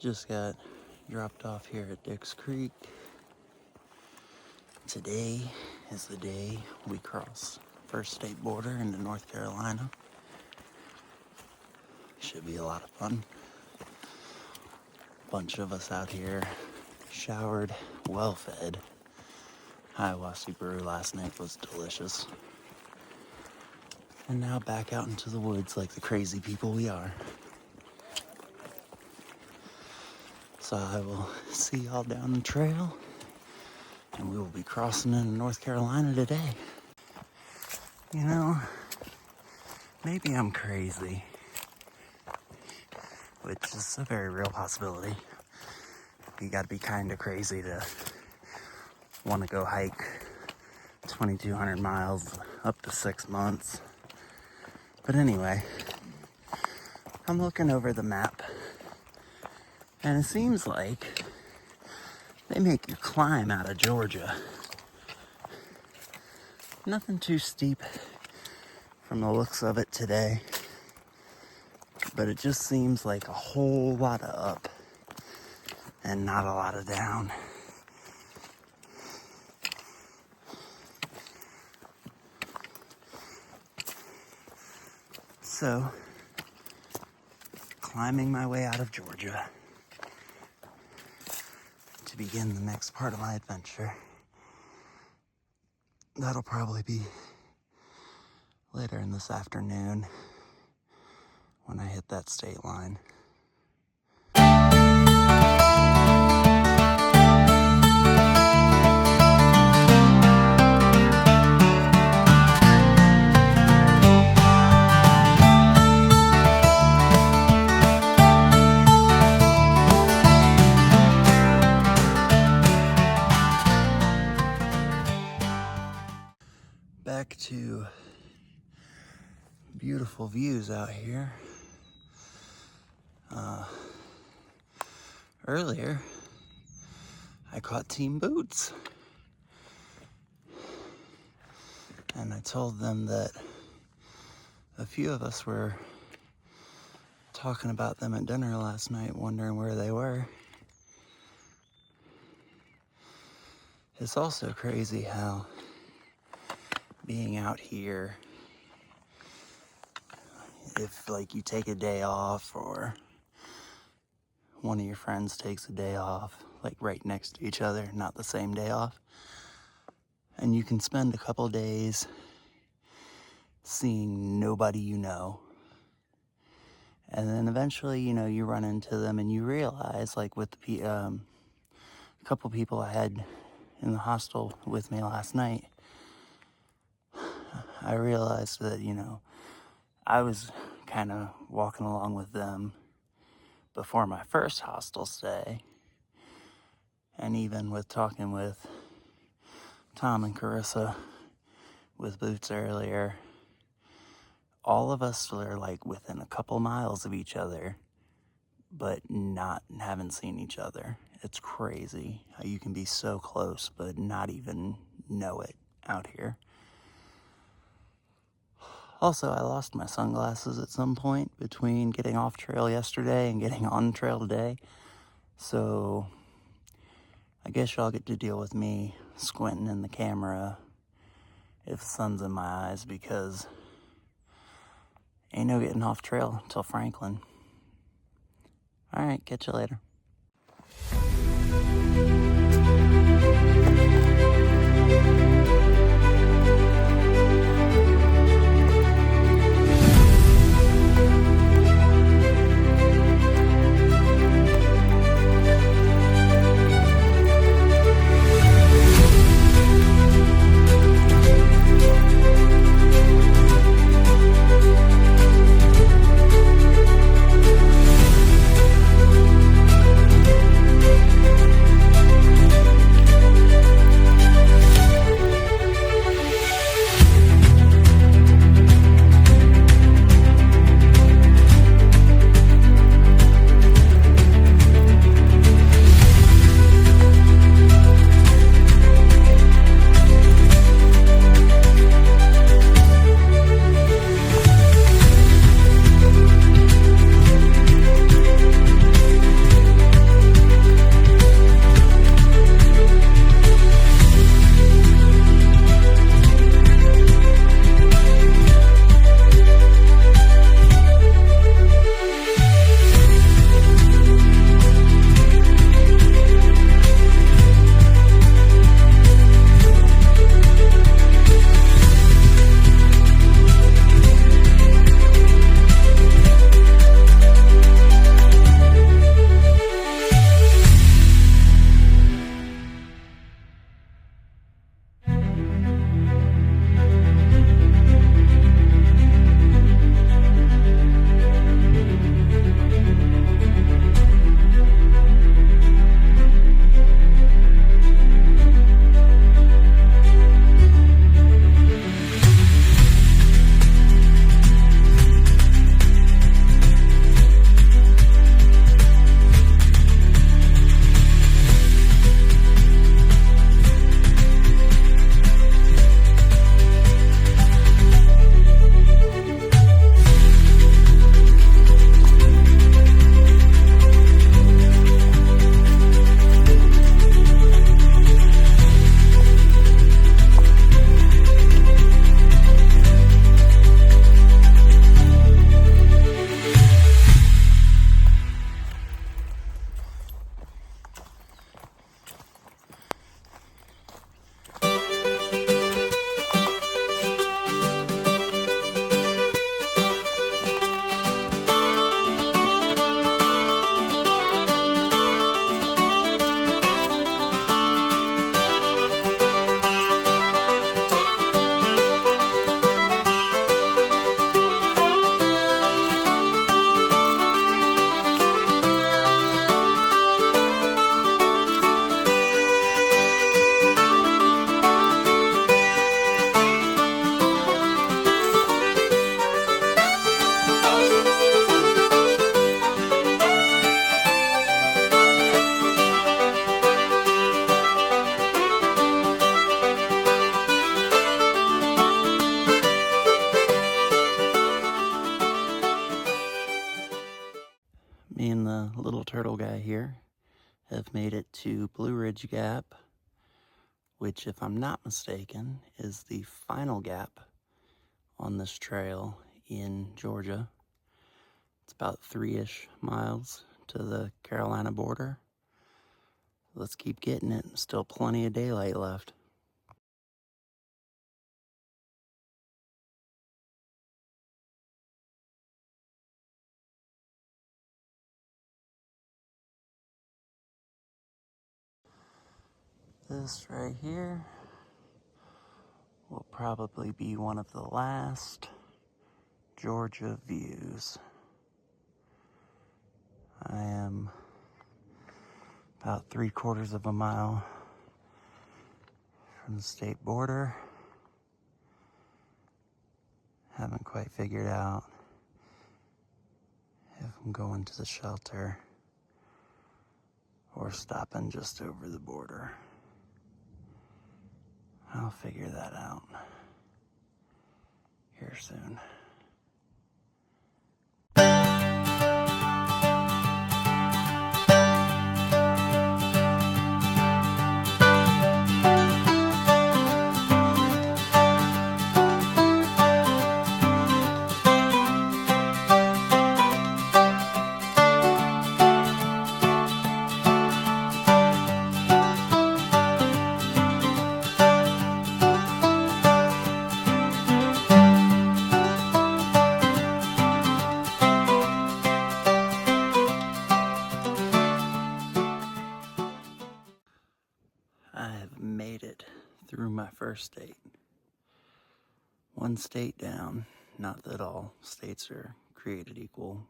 Just got dropped off here at Dix Creek. Today is the day we cross first state border into North Carolina. Should be a lot of fun. Bunch of us out here, showered, well fed. Hiawassee brew last night was delicious. And now back out into the woods like the crazy people we are. So I will see y'all down the trail, and we will be crossing into North Carolina today. You know, maybe I'm crazy, which is a very real possibility. You gotta be kind of crazy to want to go hike 2,200 miles up to 6 months. But anyway, I'm looking over the map, and it seems like they make you climb out of Georgia. Nothing too steep from the looks of it today, but it just seems like a whole lot of up and not a lot of down. So, climbing my way out of Georgia to begin the next part of my adventure. That'll probably be later in this afternoon when I hit that state line. Back to beautiful views out here. Earlier, I caught Team Boots, and I told them that a few of us were talking about them at dinner last night, wondering where they were. It's also crazy how being out here, if like you take a day off or one of your friends takes a day off, like right next to each other, not the same day off, and you can spend a couple days seeing nobody you know, and then eventually, you know, you run into them and you realize, like with the a couple people I had in the hostel with me last night, I realized that, you know, I was kind of walking along with them before my first hostel stay, and even with talking with Tom and Carissa with Boots earlier, all of us are like within a couple miles of each other, but haven't seen each other. It's crazy how you can be so close but not even know it out here. Also, I lost my sunglasses at some point between getting off trail yesterday and getting on trail today. So I guess y'all get to deal with me squinting in the camera if the sun's in my eyes, because ain't no getting off trail until Franklin. All right, catch you later. right here have made it to Blue Ridge Gap, which, if I'm not mistaken, is the final gap on this trail in Georgia. It's about 3-ish miles to the Carolina border. Let's keep getting it. Still plenty of daylight left. This right here will probably be one of the last Georgia views. I am about 3/4 of a mile from the state border. Haven't quite figured out if I'm going to the shelter or stopping just over the border. I'll figure that out here soon. I have made it through my first state. One state down. Not that all states are created equal.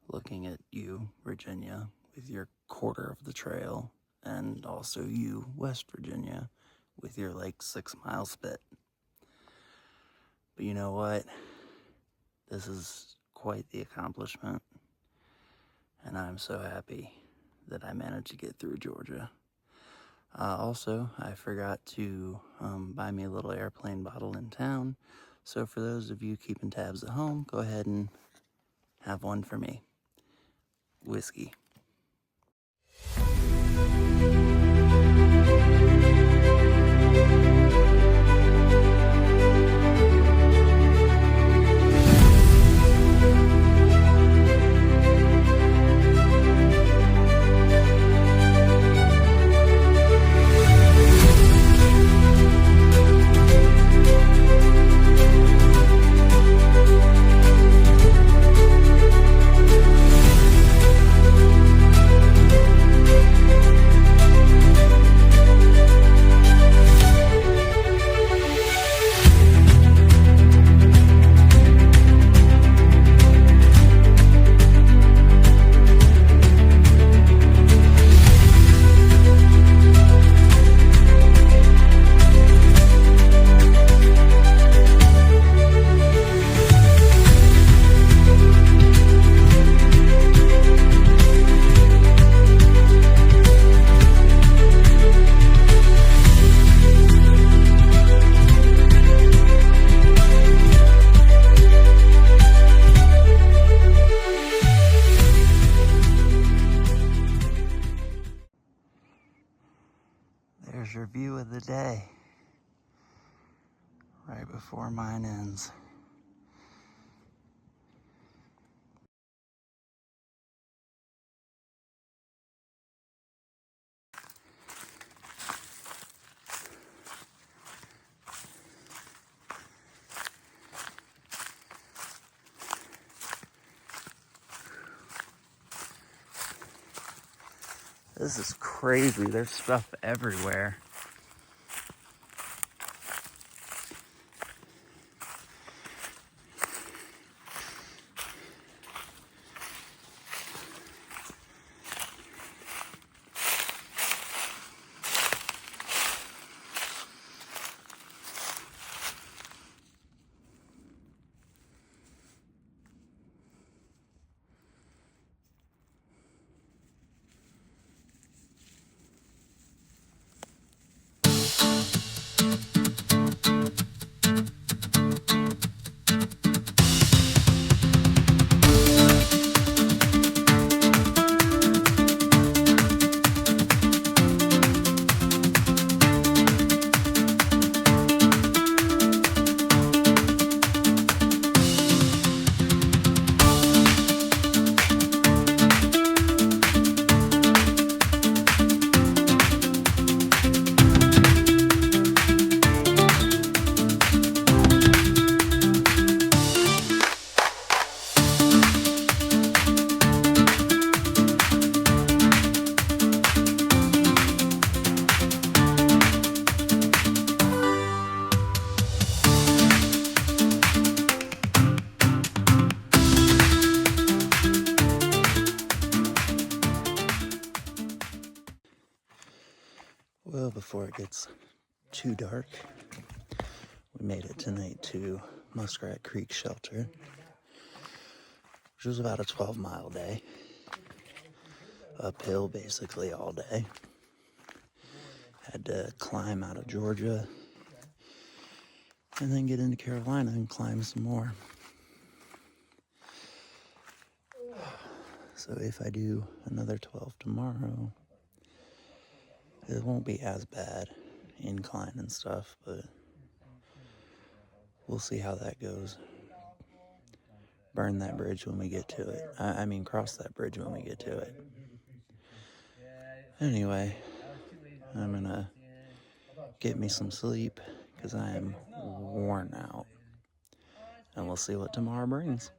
Looking at you, Virginia, with your quarter of the trail, and also you, West Virginia, with your 6-mile spit. But you know what? This is quite the accomplishment, and I'm so happy that I managed to get through Georgia. Also, I forgot to buy me a little airplane bottle in town. So for those of you keeping tabs at home, go ahead and have one for me. Whiskey. There's your view of the day, right before mine ends. This is crazy. There's stuff everywhere. before it gets too dark. We made it tonight to Muskrat Creek Shelter, which was about a 12-mile day. Uphill basically all day. Had to climb out of Georgia and then get into Carolina and climb some more. So if I do another 12 tomorrow, it won't be as bad, incline and stuff, but we'll see how that goes. Burn that bridge when we get to it. I mean, cross that bridge when we get to it. Anyway, I'm gonna get me some sleep because I am worn out. And we'll see what tomorrow brings.